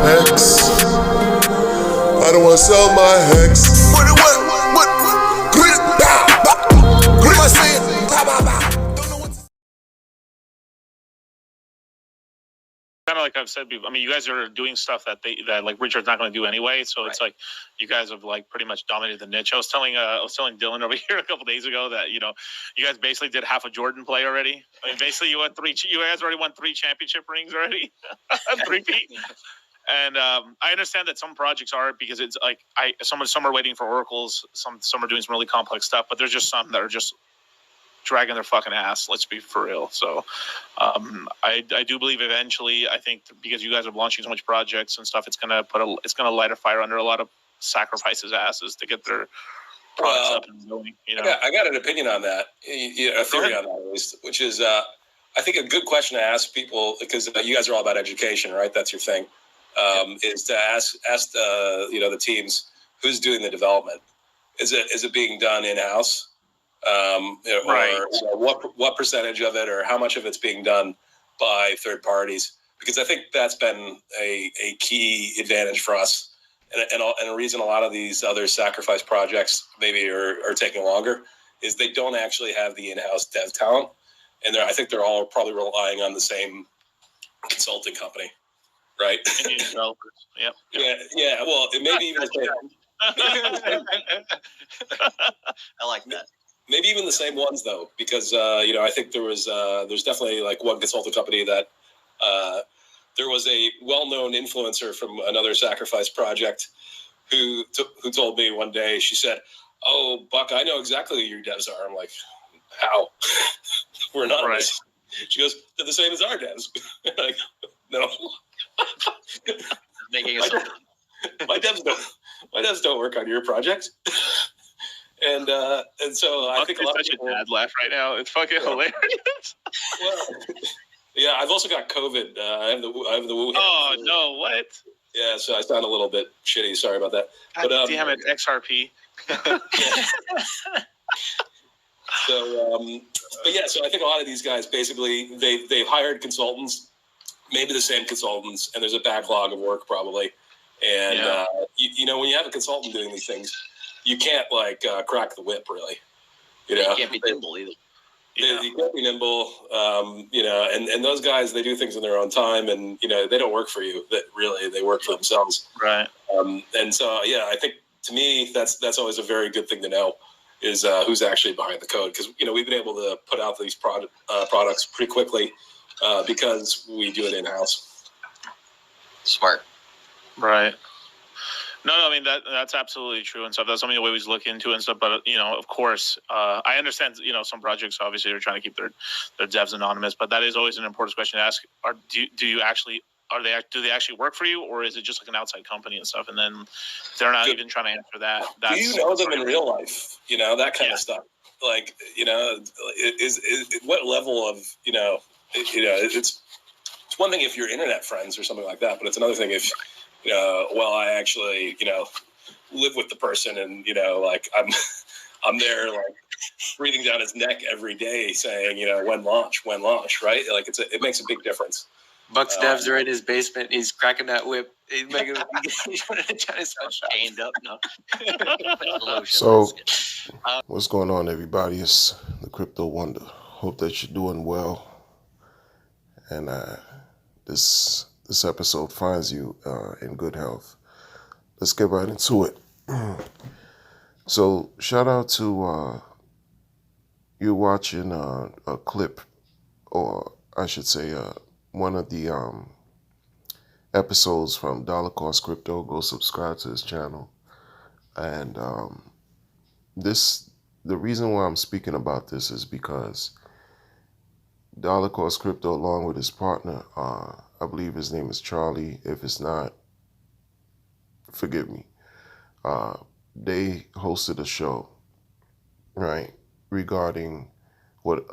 hex. I don't wanna sell my hex. What? What am I saying? Kind of like I've said before, I mean, you guys are doing stuff that like Richard's not going to do anyway. So it's like you guys have like pretty much dominated the niche. I was telling Dylan over here a couple days ago that you guys basically did half a Jordan play already. I mean, basically you guys already won 3 championship rings already, 3-peat. And I understand that some projects are because it's like some are waiting for oracles, some are doing some really complex stuff, but there's just some that are just dragging their fucking ass. Let's be for real. So I do believe eventually, I think because you guys are launching so much projects and stuff, it's gonna light a fire under a lot of sacrifices asses to get their products up and going. I got an opinion on that, a theory on that at least, which is I think a good question to ask people, because you guys are all about education, right? That's your thing. Is to ask the teams who's doing the development. Is it being done in house? Right. Or what percentage of it, or how much of it's being done by third parties? Because I think that's been a key advantage for us, and a reason a lot of these other sacrifice projects maybe are taking longer is they don't actually have the in-house dev talent, and I think they're all probably relying on the same consulting company, right? And developers. Yep. Yeah. Well, maybe even I like that. Maybe even the same ones though, because I think there's definitely like one consulting company that there was a well-known influencer from another sacrifice project who told me one day. She said, "Oh, Buck, I know exactly who your devs are." I'm like, "How?" We're not. Right. She goes, "They're the same as our devs." Like, no. Making my devs don't work on your project. And so I think a lot of people. Such a dad laugh right now. It's fucking hilarious. Well, yeah, I've also got COVID. I have the Wuhan. Oh no! What? Yeah, so I sound a little bit shitty. Sorry about that. God damn it, XRP. So, but yeah, so I think a lot of these guys basically they've hired consultants, maybe the same consultants, and there's a backlog of work probably. And when you have a consultant doing these things, you can't crack the whip really. You can't be nimble either. You can't be nimble, and those guys, they do things in their own time, and they don't work for you. That really, they work for themselves. Right. And so I think to me that's always a very good thing to know is who's actually behind the code, because we've been able to put out these products pretty quickly because we do it in house. Smart. Right. No, I mean that's absolutely true and stuff. That's something we always look into and stuff. But of course, I understand. Some projects obviously are trying to keep their devs anonymous, but that is always an important question to ask. Do they actually work for you, or is it just like an outside company and stuff? And then they're not even trying to answer that. Do you know them in real life? That kind of stuff. Like is what level of it's one thing if you're internet friends or something like that, but it's another thing if. I actually, live with the person and, I'm there like breathing down his neck every day saying, when launch, right? Like it makes a big difference. Buck's devs are in his basement. He's cracking that whip. He's making chained up. No. So, what's going on, everybody? It's the Crypto Wonder. Hope that you're doing well. And this episode finds you in good health. Let's get right into it. So, shout out to you watching a clip, or I should say, one of the episodes from Dollar Cost Crypto. Go subscribe to his channel. And the reason why I'm speaking about this is because Dollar Cost Crypto, along with his partner, I believe his name is Charlie. If it's not, forgive me. They hosted a show, right, regarding what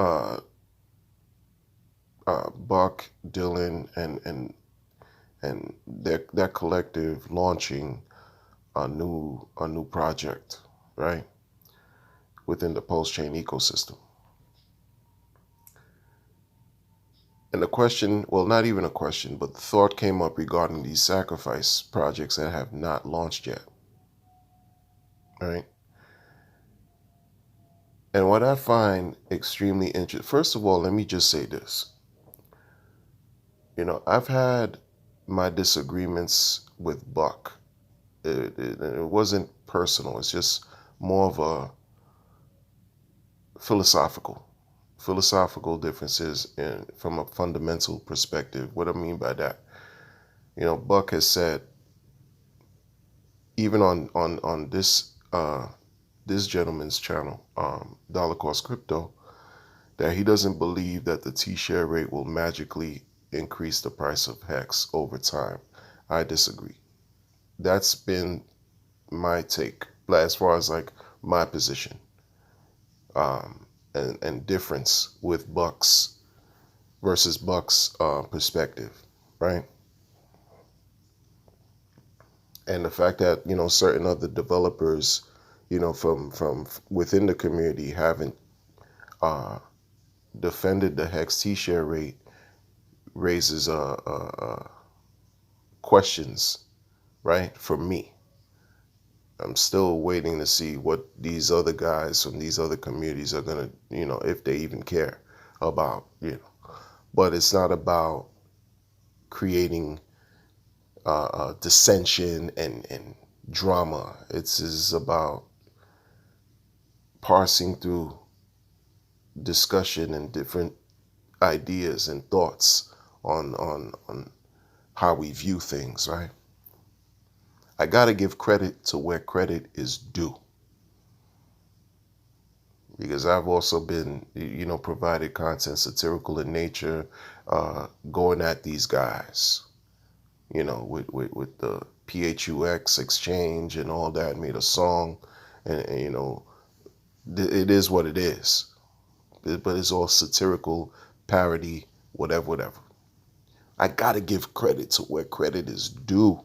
Buck, Dylan, and their collective launching a new project, right, within the pulsechain ecosystem. And the question, well, not even a question, but the thought came up regarding these sacrifice projects that have not launched yet. Right? And what I find extremely interesting, first of all, let me just say this. I've had my disagreements with Buck. It wasn't personal. It's just more of a philosophical differences from a fundamental perspective. What I mean by that, Buck has said, even on this gentleman's channel, Dollar Cost Crypto, that he doesn't believe that the T-share rate will magically increase the price of Hex over time. I disagree. That's been my take as far as like my position, and difference with Buck's versus Buck's perspective, right? And the fact that certain other developers, from within the community haven't defended the Hex T-share rate raises questions, right? For me, I'm still waiting to see what these other guys from these other communities are gonna, if they even care about, But it's not about creating dissension and drama. It's about parsing through discussion and different ideas and thoughts on how we view things, right? I gotta give credit to where credit is due, because I've also been, provided content satirical in nature, going at these guys, with the PHUX exchange and all that, made a song, and it is what it is, but it's all satirical, parody, whatever. I gotta give credit to where credit is due.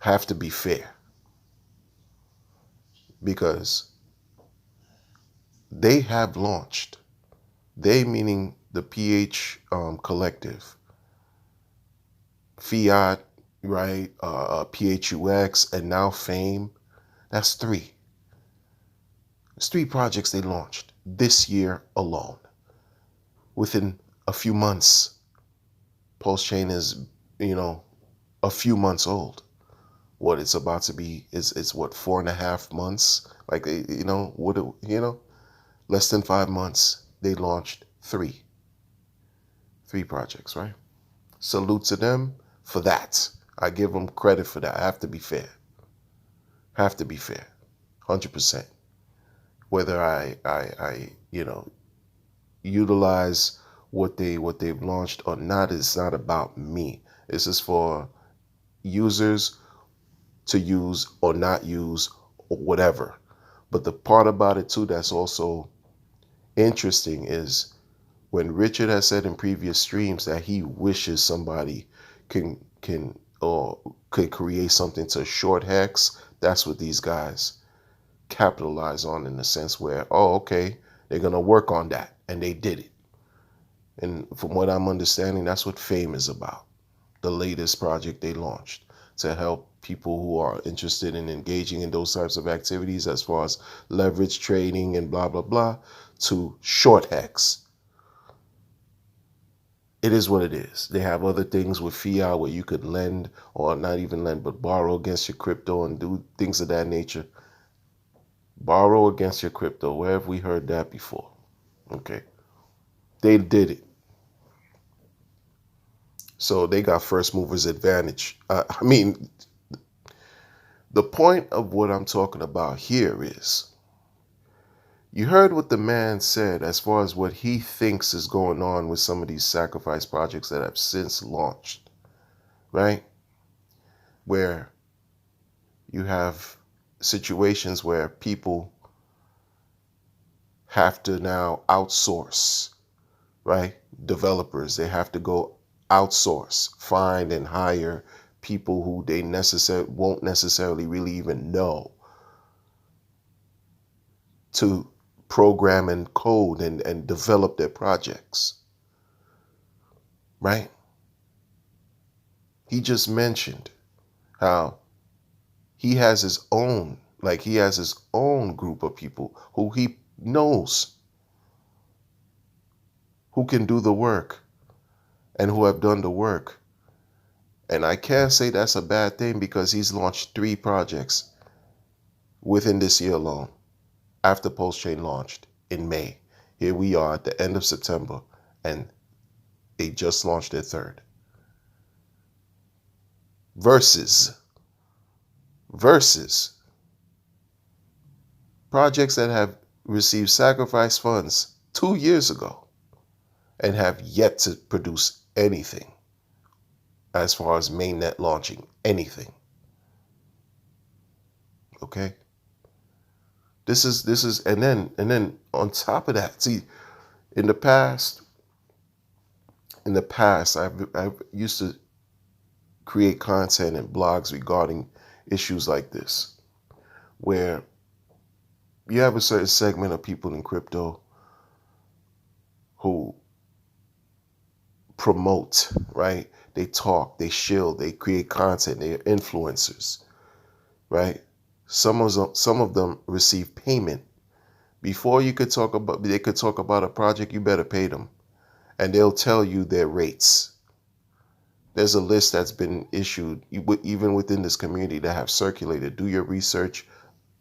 Have to be fair, because they have launched. They meaning the PH collective, Fiat, right? PHUX, and now Fame. That's three. It's three projects they launched this year alone. Within a few months, pulsechain is, a few months old. What it's about to be is it's what, 4.5 months? Like, less than 5 months, they launched three projects, right? Salute to them for that. I give them credit for that. I have to be fair. 100%. Whether I utilize what they've launched or not, it's not about me. This is for users to use or not use or whatever. But the part about it too that's also interesting is when Richard has said in previous streams that he wishes somebody can or could create something to short Hex. That's what these guys capitalize on, in the sense where, oh, okay, they're gonna work on that, and they did it. And from what I'm understanding, that's what Fame is about. The latest project they launched to help people who are interested in engaging in those types of activities, as far as leverage trading and blah blah blah, to short Hex. It is what it is. They have other things with fiat where you could lend, or not even lend, but borrow against your crypto and do things of that nature. Borrow against your crypto. Where have we heard that before? Okay. They did it. So they got first movers advantage. I mean, the point of what I'm talking about here is, you heard what the man said as far as what he thinks is going on with some of these sacrifice projects that have since launched, right? Where you have situations where people have to now outsource, right? Developers, they have to go outsource, find and hire people who they won't necessarily really even know to program and code and develop their projects. right? He just mentioned how he has his own, like he has his own group of people who he knows who can do the work and who have done the work. And I can't say that's a bad thing because he's launched 3 projects within this year alone after pulsechain launched in May. Here we are at the end of September and they just launched their 3rd. Versus projects that have received sacrifice funds 2 years ago and have yet to produce anything as far as mainnet launching anything. Okay? This is and then on top of that, see, in the past I've used to create content and blogs regarding issues like this, where you have a certain segment of people in crypto who promote, right? They talk, they shield, they create content, they're influencers, right? Some of them receive payment. Before they could talk about a project, you better pay them. And they'll tell you their rates. There's a list that's been issued even within this community that have circulated. Do your research.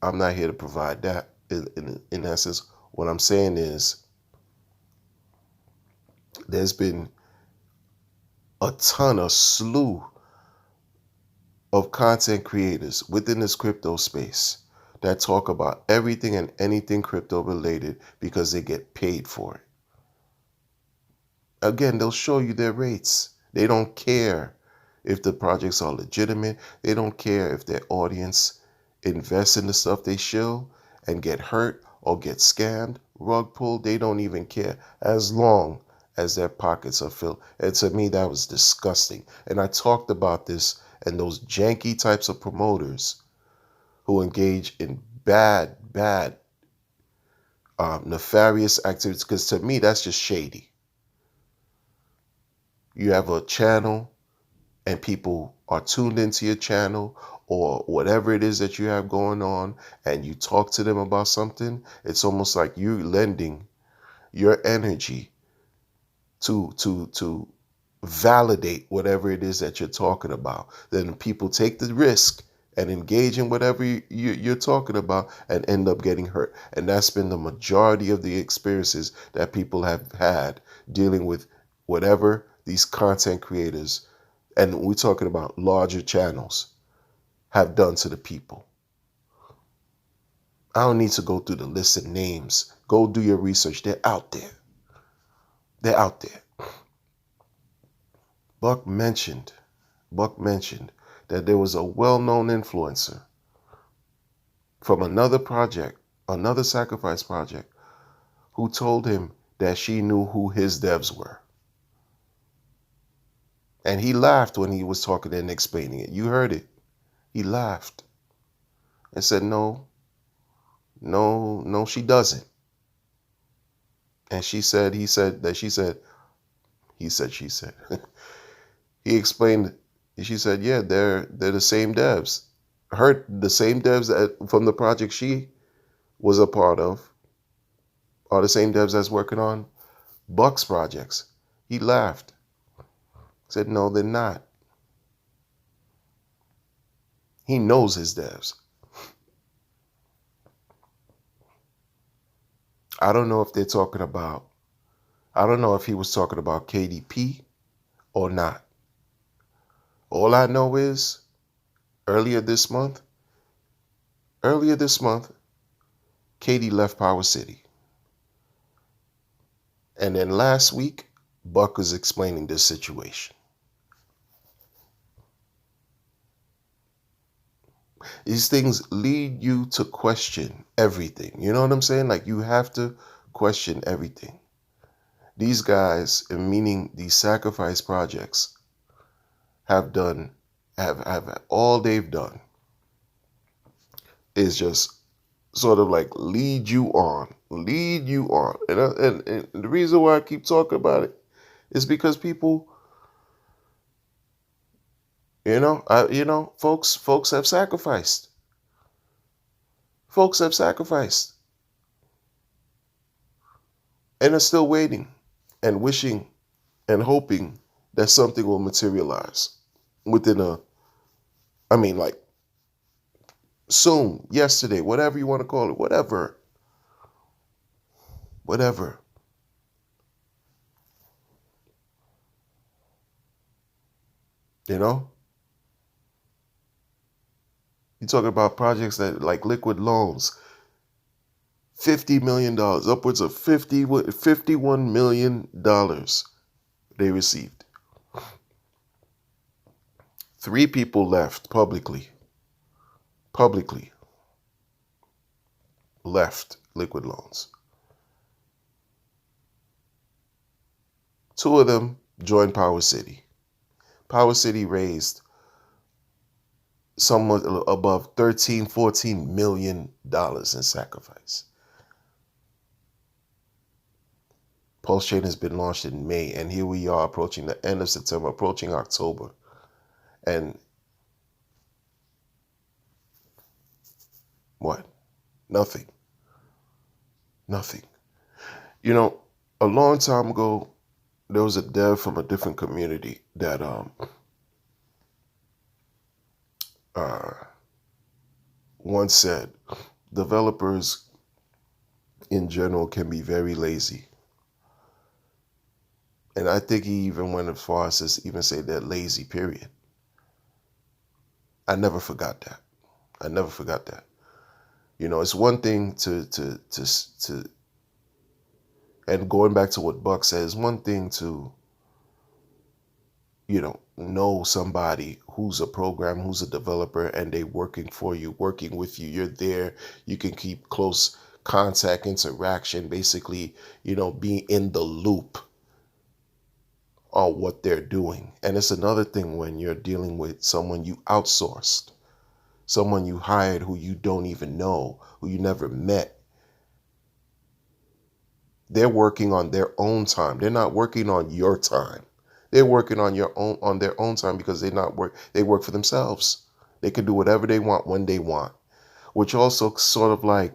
I'm not here to provide that. In essence, what I'm saying is there's been a slew of content creators within this crypto space that talk about everything and anything crypto related because they get paid for it. Again, they'll show you their rates. They don't care if the projects are legitimate. They don't care if their audience invests in the stuff they shill and get hurt or get scammed, rug pulled. They don't even care as long as their pockets are filled. And to me, that was disgusting. And I talked about this and those janky types of promoters who engage in bad, nefarious activities, because to me, that's just shady. You have a channel and people are tuned into your channel or whatever it is that you have going on, and you talk to them about something, it's almost like you're lending your energy to validate whatever it is that you're talking about. Then people take the risk and engage in whatever you're talking about and end up getting hurt. And that's been the majority of the experiences that people have had dealing with whatever these content creators, and we're talking about larger channels, have done to the people. I don't need to go through the list of names. Go do your research. They're out there. They're out there. Buck mentioned that there was a well-known influencer from another project, another sacrifice project, who told him that she knew who his devs were. And he laughed when he was talking and explaining it. You heard it. He laughed and said, no, she doesn't. And she said, he said. He explained, she said, yeah, they're the same devs. The same devs that from the project she was a part of are the same devs that's working on Buck's projects. He laughed. Said, no, they're not. He knows his devs. I don't know if he was talking about KDP or not. All I know is earlier this month, Katie left Power City. And then last week, Buck was explaining this situation. These things lead you to question everything. You know what I'm saying? Like, you have to question everything. These guys, meaning these sacrifice projects, have all they've done is just sort of like lead you on. And the reason why I keep talking about it is because people Folks have sacrificed. Folks have sacrificed and are still waiting and wishing and hoping that something will materialize within like soon, yesterday, whatever you want to call it, whatever. You know, you talk about projects that like liquid loans, $50 million, upwards of $51 million they received. 3 people left publicly left liquid loans. 2 of them joined Power City. Power City raised somewhat above $13-14 million in sacrifice. Pulsechain has been launched in May, and here we are approaching the end of September, approaching October. And what? Nothing. A long time ago, there was a dev from a different community that once said developers in general can be very lazy. And I think he even went as far as to even say they're lazy, period. I never forgot that. It's one thing to and going back to what Buck says, one thing to, know somebody who's a programmer, who's a developer, and they working for you, working with you. You're there. You can keep close contact, interaction, basically, being in the loop on what they're doing. And it's another thing when you're dealing with someone you outsourced, someone you hired who you don't even know, who you never met. They're working on their own time. They're not working on your time. They're working on their own time because they work for themselves. They can do whatever they want when they want, which also sort of like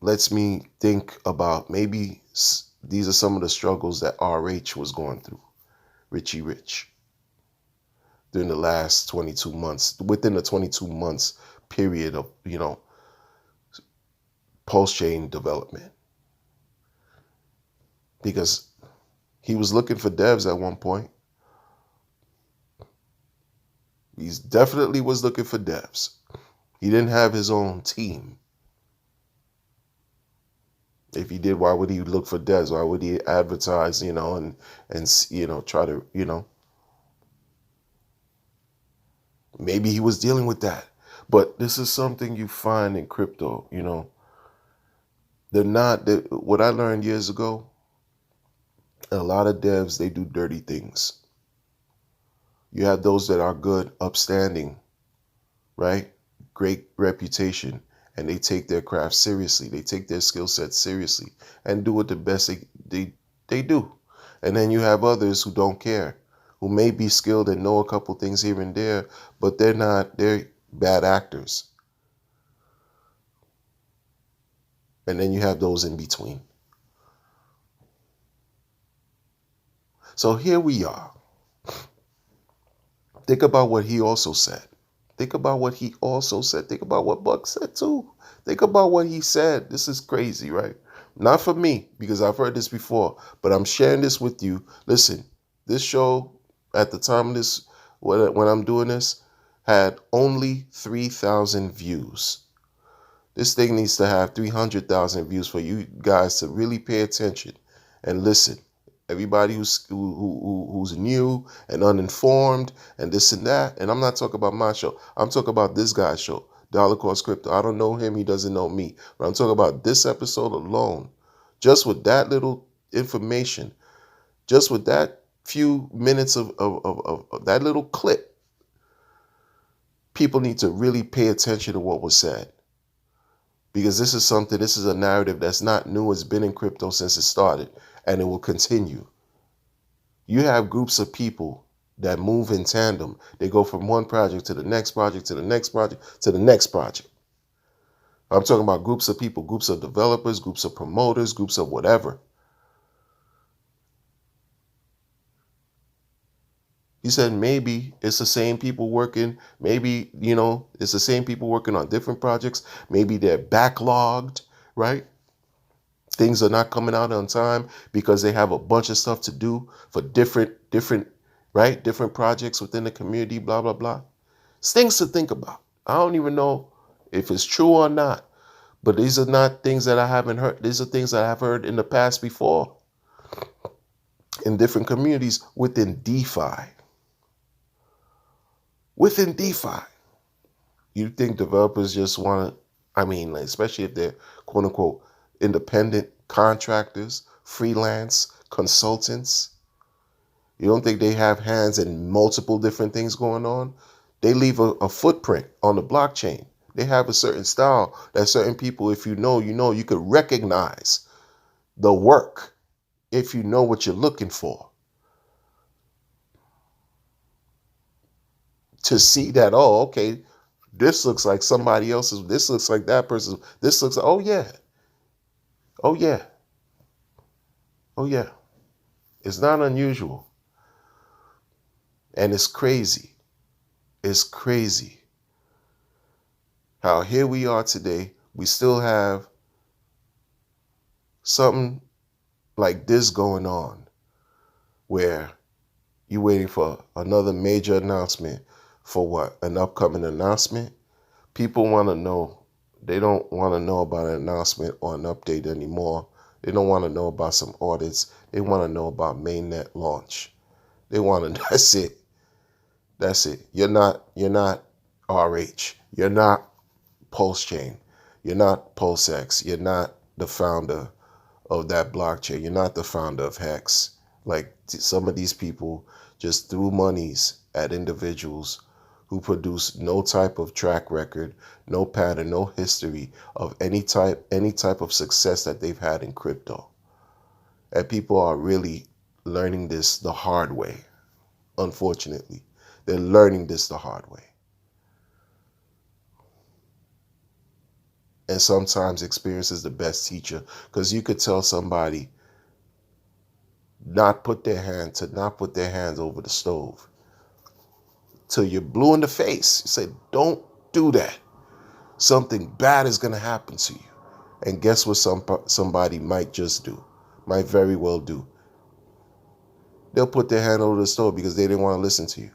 lets me think about maybe these are some of the struggles that RH was going through, Richie Rich, during the last 22 months, within the 22 months period of, Pulsechain development. Because he was looking for devs at one point. He definitely was looking for devs. He didn't have his own team. If he did, why would he look for devs? Why would he advertise, and try to, maybe he was dealing with that. But this is something you find in crypto, what I learned years ago, a lot of devs, they do dirty things. You have those that are good, upstanding, right? Great reputation, and they take their craft seriously. They take their skill set seriously and do it the best they do. And then you have others who don't care, who may be skilled and know a couple things here and there, but they're bad actors. And then you have those in between. So here we are. Think about what he also said. Think about what Buck said too. Think about what he said. This is crazy, right? Not for me, because I've heard this before, but I'm sharing this with you. Listen, this show at the time of this, when I'm doing this, had only 3,000 views. This thing needs to have 300,000 views for you guys to really pay attention and listen. Everybody who's new and uninformed and this and that. And I'm not talking about my show. I'm talking about this guy's show, Dollar Cost Crypto. I don't know him. He doesn't know me. But I'm talking about this episode alone. Just with that little information, just with that few minutes of that little clip, people need to really pay attention to what was said. Because this is a narrative that's not new. It's been in crypto since it started, and it will continue. You have groups of people that move in tandem. They go from one project to the next project to the next project to the next project. I'm talking about groups of people, groups of developers, groups of promoters, groups of whatever. He said maybe it's the same people working. Maybe, it's the same people working on different projects. Maybe they're backlogged, right? Things are not coming out on time because they have a bunch of stuff to do for different, right? Different projects within the community, blah, blah, blah. It's things to think about. I don't even know if it's true or not, but these are not things that I haven't heard. These are things that I've heard in the past before in different communities within DeFi. Within DeFi, you think developers just want to, especially if they're quote unquote independent contractors, freelance consultants, you don't think they have hands in multiple different things going on? They leave a footprint on the blockchain. They have a certain style that certain people, if you know, you could recognize the work if you know what you're looking for. To see that, oh, okay, this looks like somebody else's, this looks like that person's, this looks like, oh yeah. It's not unusual. And it's crazy. It's crazy how here we are today, we still have something like this going on where you're waiting for another major announcement. For what? An upcoming announcement? People want to know. They don't want to know about an announcement or an update anymore. They don't want to know about some audits. They want to know about mainnet launch. They want to, that's it. That's it. You're not RH. You're not pulsechain. You're not pulsex. You're not the founder of that blockchain. You're not the founder of Hex. Like some of these people just threw monies at individuals who produce no type of track record, no pattern, no history of any type of success that they've had in crypto. And people are really learning this the hard way, unfortunately. They're learning this the hard way. And sometimes experience is the best teacher, because you could tell somebody not put their hands over the stove till you're blue in the face. You say, don't do that. Something bad is going to happen to you. And guess what somebody might just do, might very well do? They'll put their hand over the stove because they didn't want to listen to you.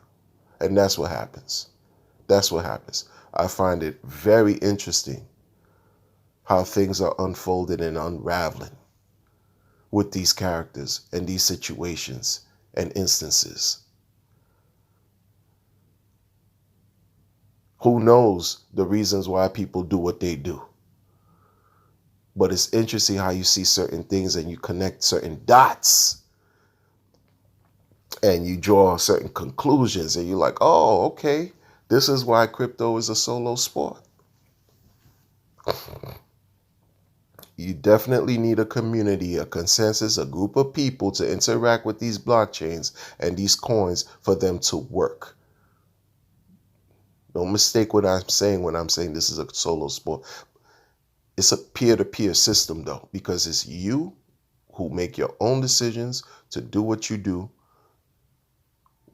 And that's what happens. That's what happens. I find it very interesting how things are unfolding and unraveling with these characters and these situations and instances. Who knows the reasons why people do what they do? But it's interesting how you see certain things and you connect certain dots and you draw certain conclusions and you're like, oh, okay, this is why crypto is a solo sport. You definitely need a community, a consensus, a group of people to interact with these blockchains and these coins for them to work. Don't mistake what I'm saying when I'm saying this is a solo sport. It's a peer-to-peer system, though, because it's you who make your own decisions to do what you do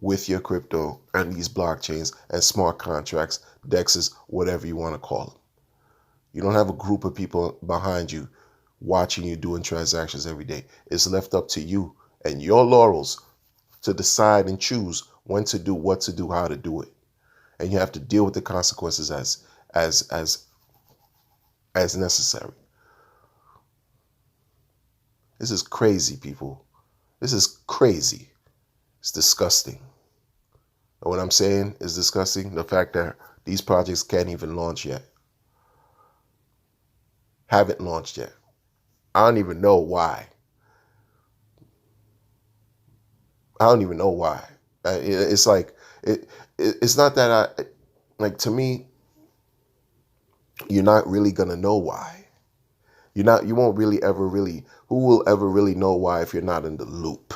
with your crypto and these blockchains and smart contracts, DEXs, whatever you want to call them. You don't have a group of people behind you watching you doing transactions every day. It's left up to you and your laurels to decide and choose when to do, what to do, how to do it. And you have to deal with the consequences as necessary. This is crazy, people. This is crazy. It's disgusting. And what I'm saying is disgusting. The fact that these projects can't even launch yet. Haven't launched yet. I don't even know why. I don't even know why. It's like, it's not that to me, you're not really going to know why. You won't really ever really, who will ever really know why if you're not in the loop?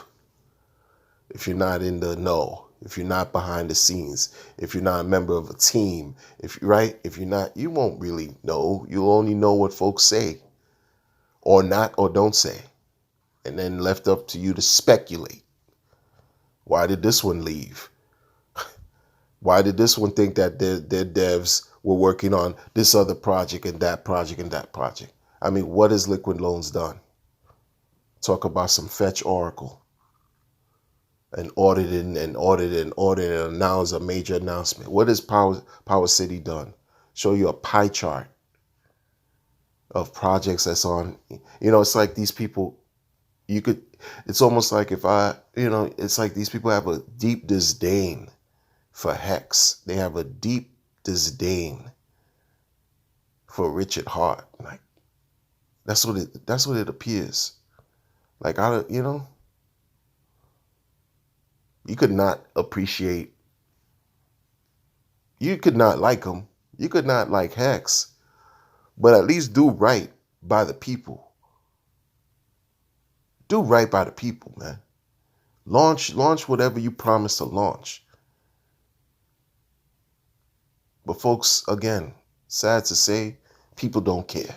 If you're not in the know, if you're not behind the scenes, if you're not a member of a team, if you're not, you won't really know. You'll only know what folks say or not or don't say, and then left up to you to speculate. Why did this one leave? Why did this one think that their devs were working on this other project and that project and that project? I mean, what has Liquid Loans done? Talk about some fetch Oracle and auditing and announce a major announcement. What has Power City done? Show you a pie chart of projects that's on. It's like these people, it's almost like it's like these people have a deep disdain for Hex. They have a deep disdain for Richard Hart. Like, that's what it appears. Like, you could not appreciate, you could not like him, you could not like Hex, but at least do right by the people. Do right by the people, man. Launch whatever you promised to launch. But folks, again, sad to say, people don't care.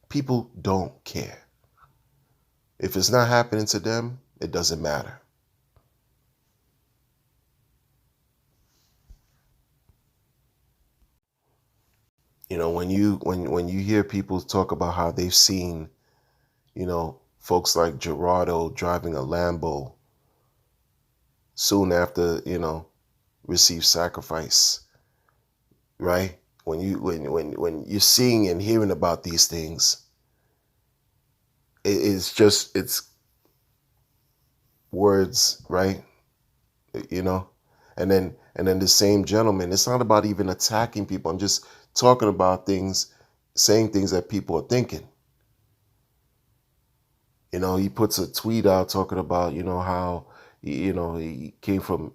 People don't care. If it's not happening to them, it doesn't matter. When you hear people talk about how they've seen, folks like Gerardo driving a Lambo soon after, receive sacrifice, right? When you're seeing and hearing about these things, it's words, right? And then the same gentleman, it's not about even attacking people. I'm just talking about things, saying things that people are thinking. He puts a tweet out talking about, how, he came from,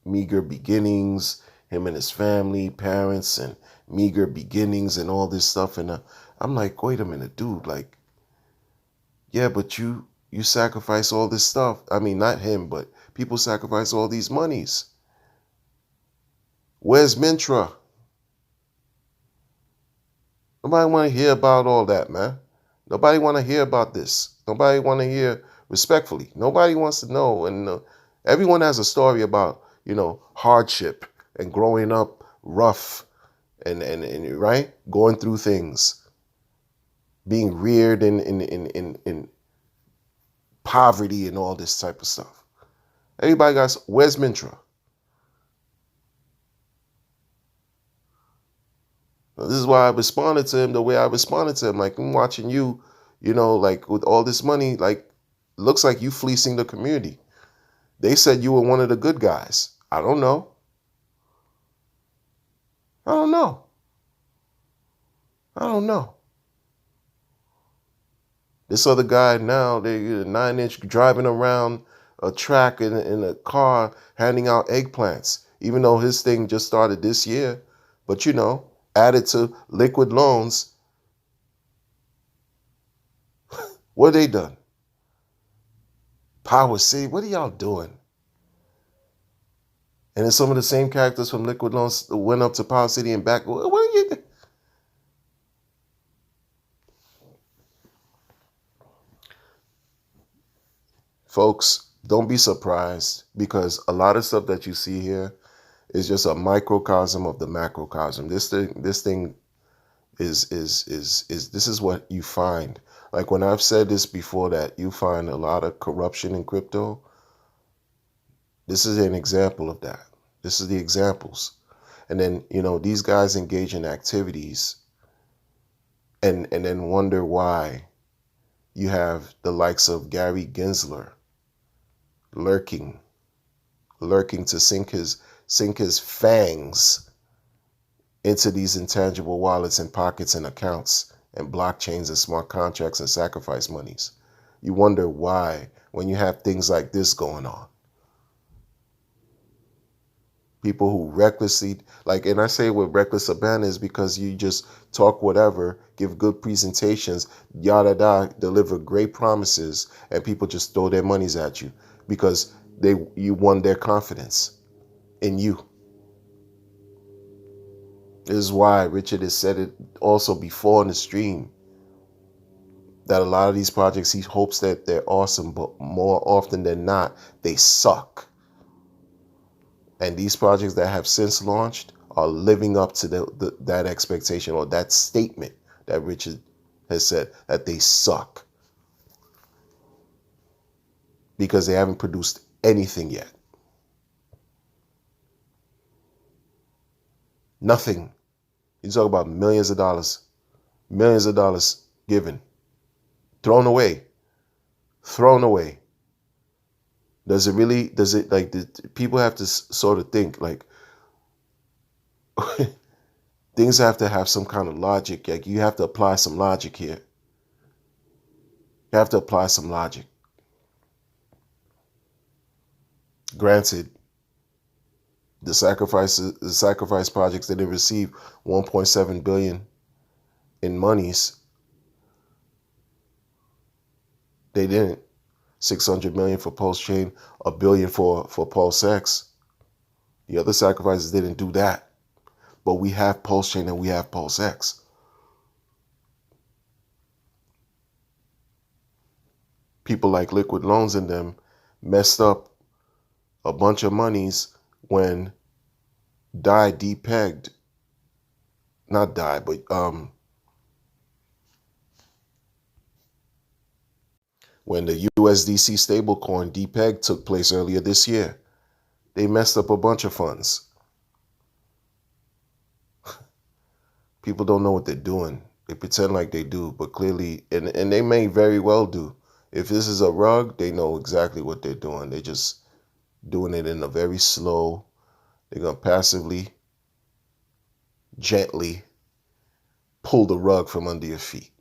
meager beginnings, him and his family, parents, and meager beginnings and all this stuff. And I'm like, wait a minute, dude, like, yeah, but you sacrifice all this stuff. I mean, not him, but people sacrifice all these monies. Where's Mintra? Nobody want to hear about all that, man. Nobody want to hear about this. Nobody want to hear, respectfully, nobody wants to know. And everyone has a story about, hardship and growing up rough and right, going through things, being reared in poverty and all this type of stuff. Everybody got, where's Mintra? This is why I responded to him the way I responded to him. Like, I'm watching you, like with all this money, like, looks like you fleecing the community. They said you were one of the good guys. I don't know. I don't know. This other guy now, they 9-inch driving around a track in a car handing out eggplants, even though his thing just started this year. But, added to Liquid Loans. What have they done? Power City, what are y'all doing? And then some of the same characters from Liquid Loans went up to Power City and back. What are you doing? Folks, don't be surprised, because a lot of stuff that you see here is just a microcosm of the macrocosm. This thing is this is what you find. Like, when I've said this before, that you find a lot of corruption in crypto, this is an example of that. This is the examples. And then, these guys engage in activities and then wonder why you have the likes of Gary Gensler lurking to sink his fangs into these intangible wallets and pockets and accounts and blockchains and smart contracts and sacrifice monies. You wonder why when you have things like this going on. People who recklessly, like, and I say with reckless abandon is because you just talk whatever, give good presentations, yada yada, deliver great promises, and people just throw their monies at you. Because You won their confidence in you. This is why Richard has said it also before in the stream, that a lot of these projects, he hopes that they're awesome, but more often than not, they suck. And these projects that have since launched are living up to that expectation, or that statement that Richard has said, that they suck. Because they haven't produced anything yet. Nothing. You talk about millions of dollars given, thrown away. Does it like, people have to sort of think like, things have to have some kind of logic. Like, you have to apply some logic here. You have to apply some logic. Granted, the sacrifice projects that didn't receive 1.7 billion in monies. They didn't. 600 million for pulsechain, $1 billion for pulsex. The other sacrifices didn't do that. But we have pulsechain and we have pulsex. People like Liquid Loans and them messed up a bunch of monies when depegged. Not die, but when the USDC stablecoin depeg took place earlier this year, they messed up a bunch of funds. People don't know what they're doing. They pretend like they do, but clearly, and they may very well do. If this is a rug, they know exactly what they're doing. They're just doing it in a very slow, they're going to passively, gently pull the rug from under your feet.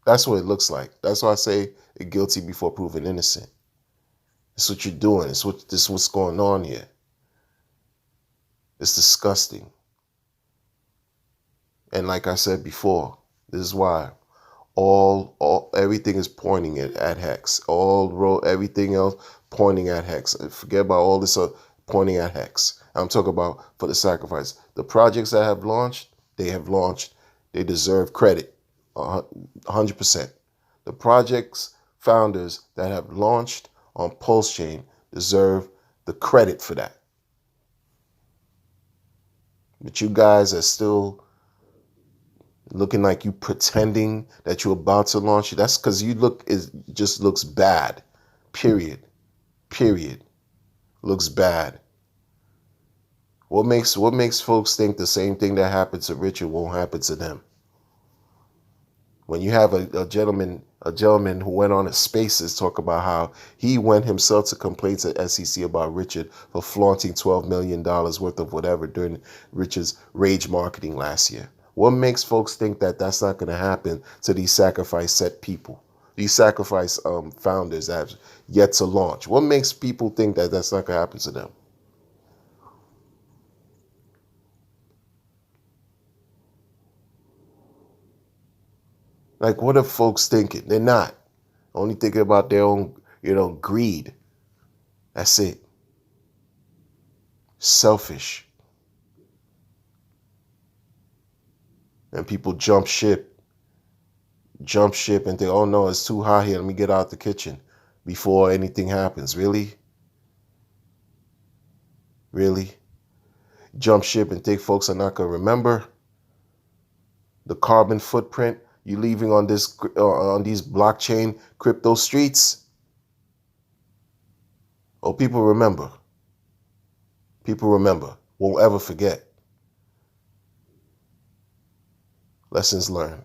That's what it looks like. That's why I say guilty before proven innocent. It's what you're doing. This is what's going on here. It's disgusting. And like I said before, this is why everything is pointing at Hex. Everything else pointing at Hex. Forget about all this pointing at Hex. I'm talking about for the sacrifice. The projects that have launched, they deserve credit, 100%. The projects founders that have launched on pulsechain deserve the credit for that. But you guys are still looking like you pretending that you're about to launch it. That's because it just looks bad. Period. Looks bad. What makes folks think the same thing that happened to Richard won't happen to them? When you have a gentleman who went on a Spaces talk about how he went himself to complaints at SEC about Richard for flaunting $12 million worth of whatever during Richard's rage marketing last year. What makes folks think that that's not going to happen to these sacrifice set people, these sacrifice founders that have yet to launch? What makes people think that that's not going to happen to them? Like, what are folks thinking? They're not. Only thinking about their own, greed. That's it. Selfish. And people jump ship and think, oh no, it's too hot here. Let me get out the kitchen before anything happens. Really? Jump ship and think folks are not going to remember the carbon footprint you leaving on these blockchain crypto streets? Oh, people remember. Won't ever forget. Lessons learned.